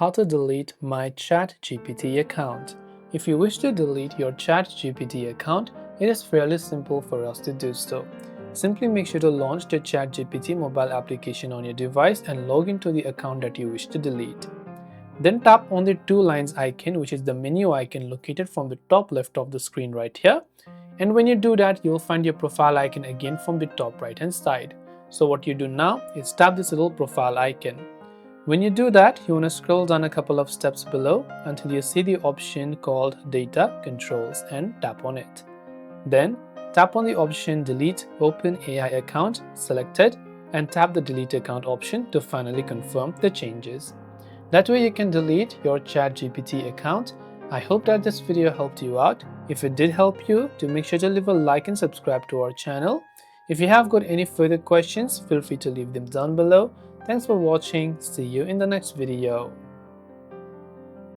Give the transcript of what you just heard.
how to delete my ChatGPT account. If you wish to delete your ChatGPT account, it is fairly simple for us to do so. Simply make sure to launch the ChatGPT mobile application on your device and log into the account that you wish to delete. Then tap on the two lines icon, which is the menu icon located from the top left of the screen right here. And when you do that, you'll find your profile icon again from the top right hand side. So what you do now is tap this little profile icon. When you do that, you want to scroll down a couple of steps below until you see the option called Data Controls and tap on it. Then tap on the option Delete OpenAI Account selected and tap the Delete Account option to finally confirm the changes. That way you can delete your ChatGPT account. I hope that this video helped you out. If it did help you, do make sure to leave a like and subscribe to our channel. If you have got any further questions, feel free to leave them down below. Thanks for watching. See you in the next video.